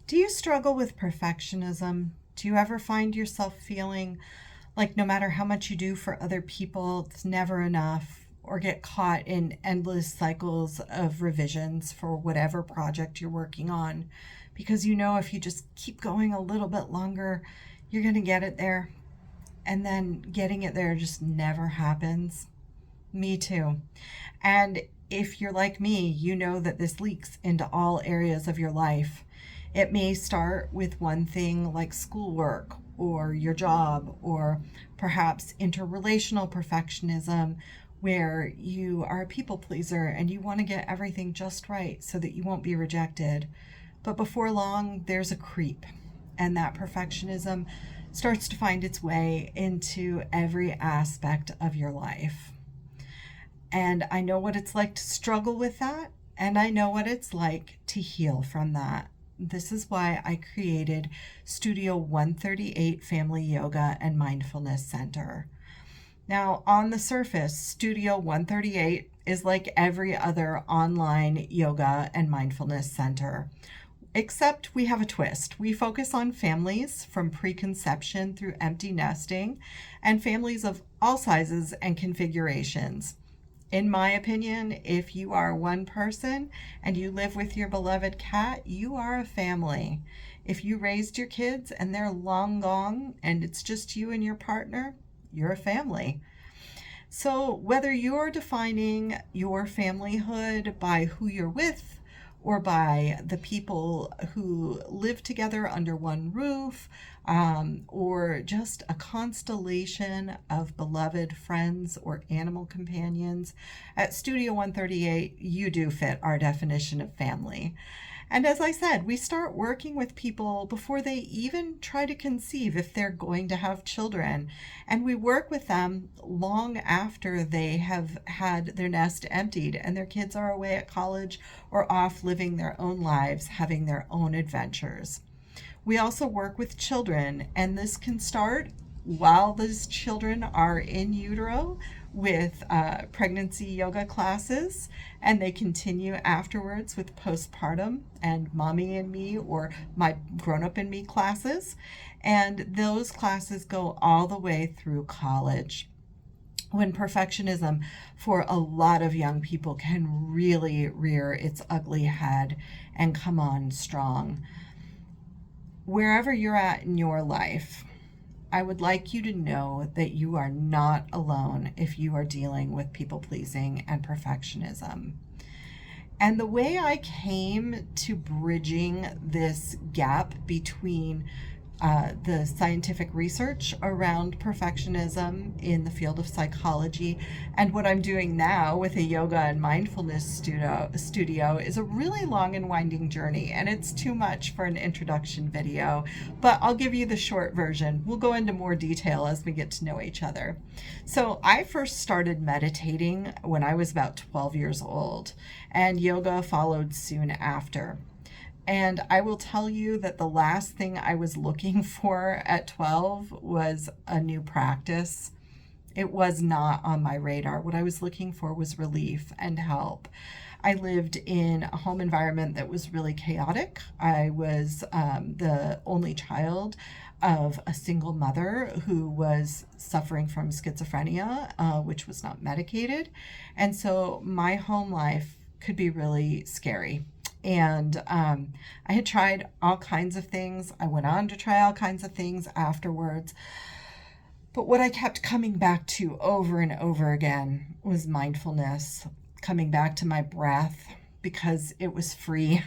Do you struggle with perfectionism? Do you ever find yourself feeling like no matter how much you do for other people, it's never enough, or get caught in endless cycles of revisions for whatever project you're working on? Because you know if you just keep going a little bit longer, you're going to get it there, and then getting it there just never happens. Me too. And if you're like me, you know that this leaks into all areas of your life. It may start with one thing like schoolwork or your job, or perhaps interrelational perfectionism, where you are a people pleaser and you want to get everything just right so that you won't be rejected. But before long, there's a creep, and that perfectionism starts to find its way into every aspect of your life. And I know what it's like to struggle with that, and I know what it's like to heal from that. This is why I created Studio 138 Family Yoga and Mindfulness Center. Now, on the surface, Studio 138 is like every other online yoga and mindfulness center, except we have a twist. We focus on families from preconception through empty nesting, and families of all sizes and configurations. In my opinion, if you are one person and you live with your beloved cat, you are a family. If you raised your kids and they're long gone and it's just you and your partner, you're a family. So, whether you're defining your familyhood by who you're with or by the people who live together under one roof, or just a constellation of beloved friends or animal companions, at Studio 138, you do fit our definition of family. And as I said, we start working with people before they even try to conceive if they're going to have children. And we work with them long after they have had their nest emptied and their kids are away at college or off living their own lives, having their own adventures. We also work with children, and this can start while those children are in utero with pregnancy yoga classes, and they continue afterwards with postpartum and mommy and me or my grown up and me classes. And those classes go all the way through college, when perfectionism for a lot of young people can really rear its ugly head and come on strong. Wherever you're at in your life, I would like you to know that you are not alone if you are dealing with people pleasing and perfectionism. And the way I came to bridging this gap between the scientific research around perfectionism in the field of psychology and what I'm doing now with a yoga and mindfulness studio is a really long and winding journey, and it's too much for an introduction video, but I'll give you the short version. We'll go into more detail as we get to know each other. So I first started meditating when I was about 12 years old, and yoga followed soon after. And I will tell you that the last thing I was looking for at 12 was a new practice. It was not on my radar. What I was looking for was relief and help. I lived in a home environment that was really chaotic. I was the only child of a single mother who was suffering from schizophrenia, which was not medicated. And so my home life could be really scary. And I had tried all kinds of things. I went on to try all kinds of things afterwards. But what I kept coming back to over and over again was mindfulness, coming back to my breath because it was free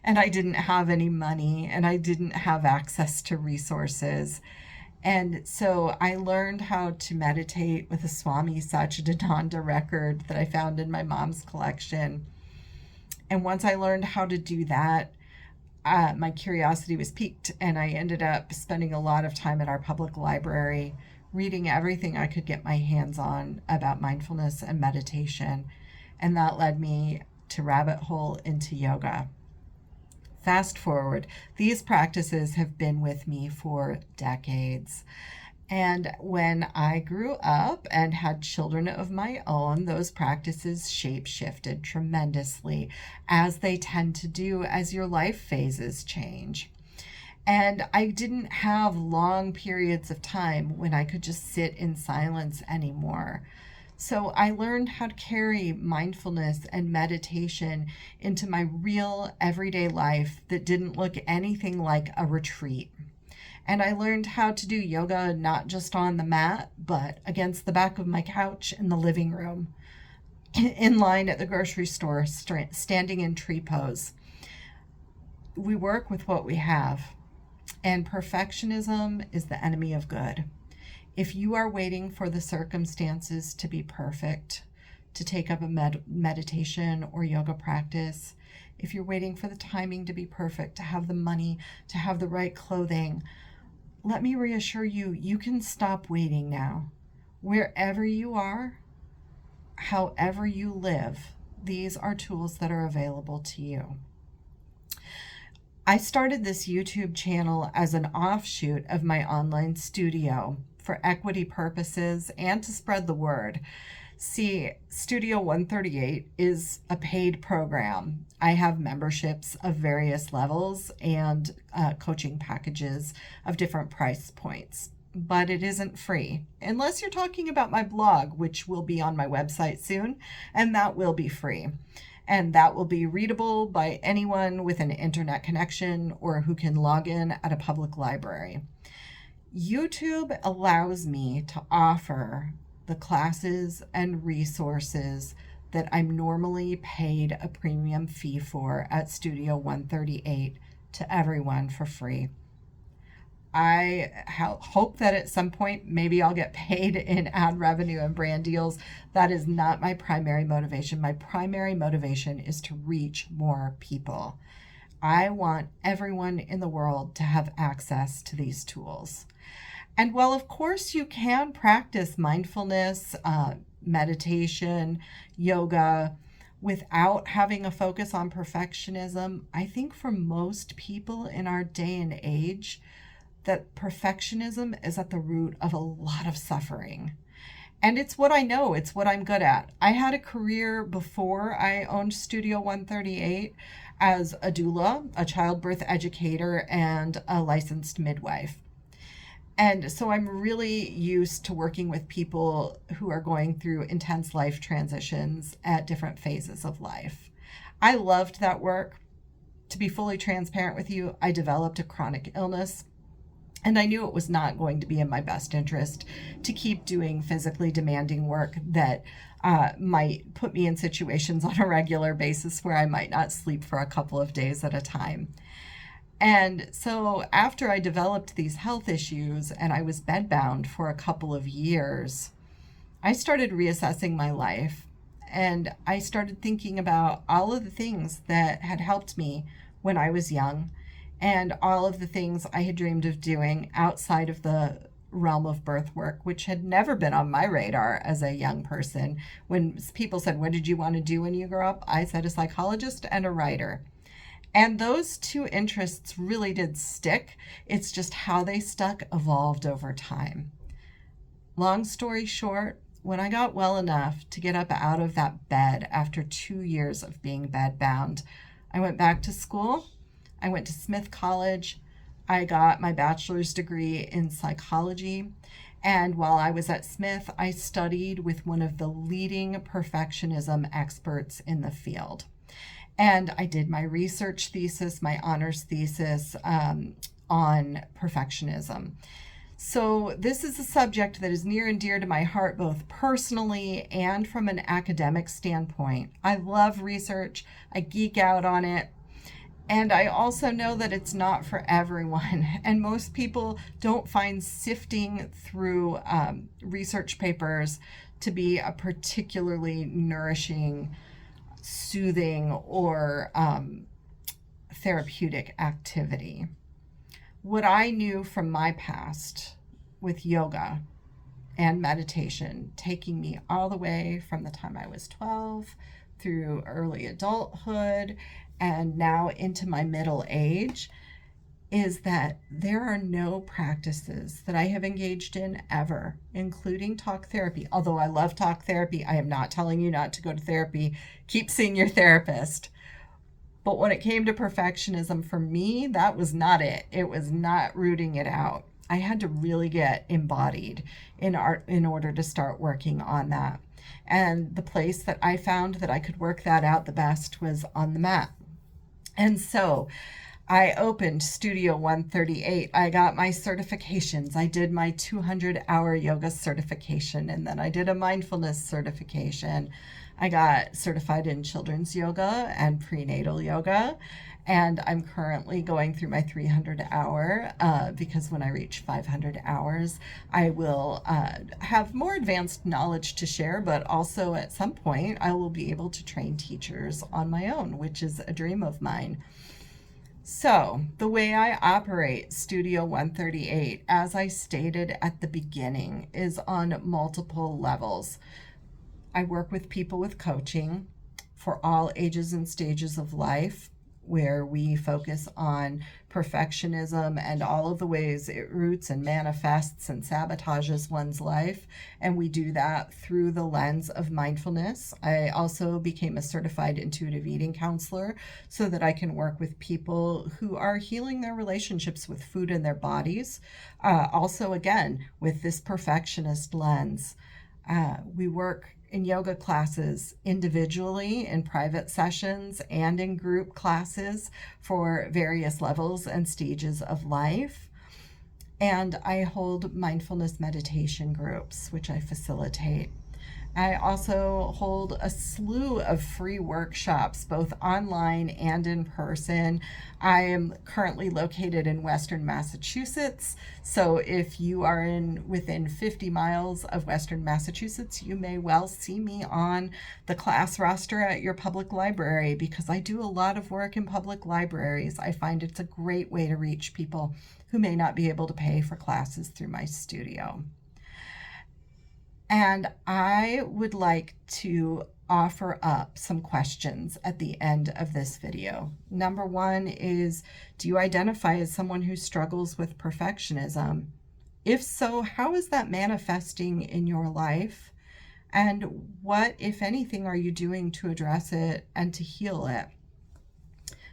and I didn't have any money and I didn't have access to resources. And so I learned how to meditate with a Swami Satchidananda record that I found in my mom's collection. And once I learned how to do that, my curiosity was piqued, and I ended up spending a lot of time at our public library, reading everything I could get my hands on about mindfulness and meditation. And that led me to rabbit hole into yoga. Fast forward, these practices have been with me for decades. And when I grew up and had children of my own, those practices shape shifted tremendously, as they tend to do as your life phases change. And I didn't have long periods of time when I could just sit in silence anymore. So I learned how to carry mindfulness and meditation into my real everyday life that didn't look anything like a retreat. And I learned how to do yoga not just on the mat, but against the back of my couch in the living room, in line at the grocery store, standing in tree pose. We work with what we have, and perfectionism is the enemy of good. If you are waiting for the circumstances to be perfect, to take up a meditation or yoga practice, if you're waiting for the timing to be perfect, to have the money, to have the right clothing, let me reassure you, you can stop waiting now. Wherever you are, however you live, these are tools that are available to you. I started this YouTube channel as an offshoot of my online studio for equity purposes and to spread the word. See, Studio 138 is a paid program. I have memberships of various levels and coaching packages of different price points, but it isn't free unless you're talking about my blog, which will be on my website soon, and that will be free. And that will be readable by anyone with an internet connection or who can log in at a public library. YouTube allows me to offer the classes and resources that I'm normally paid a premium fee for at Studio 138 to everyone for free. I hope that at some point maybe I'll get paid in ad revenue and brand deals. That is not my primary motivation. My primary motivation is to reach more people. I want everyone in the world to have access to these tools. And while, of course, you can practice mindfulness, meditation, yoga, without having a focus on perfectionism, I think for most people in our day and age, that perfectionism is at the root of a lot of suffering. And it's what I know, it's what I'm good at. I had a career before I owned Studio 138 as a doula, a childbirth educator, and a licensed midwife. And so I'm really used to working with people who are going through intense life transitions at different phases of life. I loved that work. To be fully transparent with you, I developed a chronic illness, and I knew it was not going to be in my best interest to keep doing physically demanding work that might put me in situations on a regular basis where I might not sleep for a couple of days at a time. And so after I developed these health issues and I was bedbound for a couple of years, I started reassessing my life, and I started thinking about all of the things that had helped me when I was young and all of the things I had dreamed of doing outside of the realm of birth work, which had never been on my radar as a young person. When people said, "What did you want to do when you grow up?" I said, "A psychologist and a writer." And those two interests really did stick. It's just how they stuck evolved over time. Long story short, when I got well enough to get up out of that bed after 2 years of being bedbound, I went back to school. I went to Smith College. I got my bachelor's degree in psychology. And while I was at Smith, I studied with one of the leading perfectionism experts in the field. And I did my research thesis, my honors thesis on perfectionism. So this is a subject that is near and dear to my heart, both personally and from an academic standpoint. I love research. I geek out on it. And I also know that it's not for everyone. And most people don't find sifting through research papers to be a particularly nourishing, soothing, or therapeutic activity. What I knew from my past with yoga and meditation, taking me all the way from the time I was 12 through early adulthood and now into my middle age, is that there are no practices that I have engaged in ever, including talk therapy. Although I love talk therapy, I am not telling you not to go to therapy. Keep seeing your therapist. But when it came to perfectionism, for me, that was not it. It was not rooting it out. I had to really get embodied in art in order to start working on that. And the place that I found that I could work that out the best was on the mat. And so I opened Studio 138. I got my certifications. I did my 200-hour yoga certification, and then I did a mindfulness certification. I got certified in children's yoga and prenatal yoga, and I'm currently going through my 300-hour because when I reach 500 hours, I will have more advanced knowledge to share, but also at some point I will be able to train teachers on my own, which is a dream of mine. So, the way I operate Studio 138, as I stated at the beginning, is on multiple levels. I work with people with coaching for all ages and stages of life, where we focus on perfectionism and all of the ways it roots and manifests and sabotages one's life. And we do that through the lens of mindfulness. I also became a certified intuitive eating counselor so that I can work with people who are healing their relationships with food and their bodies. Also, again, with this perfectionist lens. We work in yoga classes individually, in private sessions, and in group classes for various levels and stages of life. And I hold mindfulness meditation groups, which I facilitate. I also hold a slew of free workshops, both online and in person. I am currently located in Western Massachusetts, so if you are within 50 miles of Western Massachusetts, you may well see me on the class roster at your public library, because I do a lot of work in public libraries. I find it's a great way to reach people who may not be able to pay for classes through my studio. And I would like to offer up some questions at the end of this video. Number one is, do you identify as someone who struggles with perfectionism? If so, how is that manifesting in your life? And what, if anything, are you doing to address it and to heal it?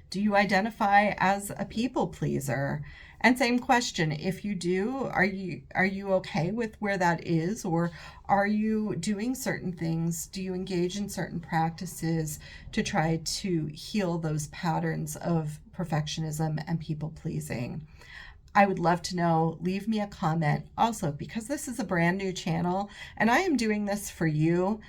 Do you identify as a people pleaser? And same question, if you do, are you okay with where that is, or are you doing certain things? Do you engage in certain practices to try to heal those patterns of perfectionism and people pleasing? I would love to know. Leave me a comment. Also, because this is a brand new channel and I am doing this for you,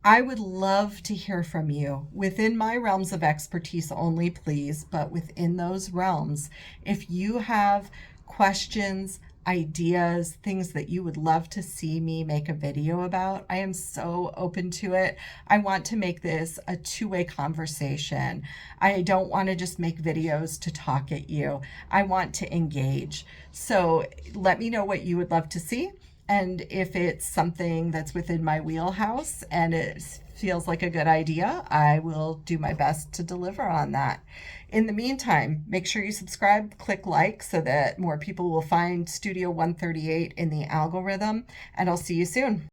I would love to hear from you within my realms of expertise only, please, but within those realms. If you have questions, ideas, things that you would love to see me make a video about, I am so open to it. I want to make this a two-way conversation. I don't want to just make videos to talk at you. I want to engage. So let me know what you would love to see. And if it's something that's within my wheelhouse and it feels like a good idea, I will do my best to deliver on that. In the meantime, make sure you subscribe, click like so that more people will find Studio 138 in the algorithm, and I'll see you soon.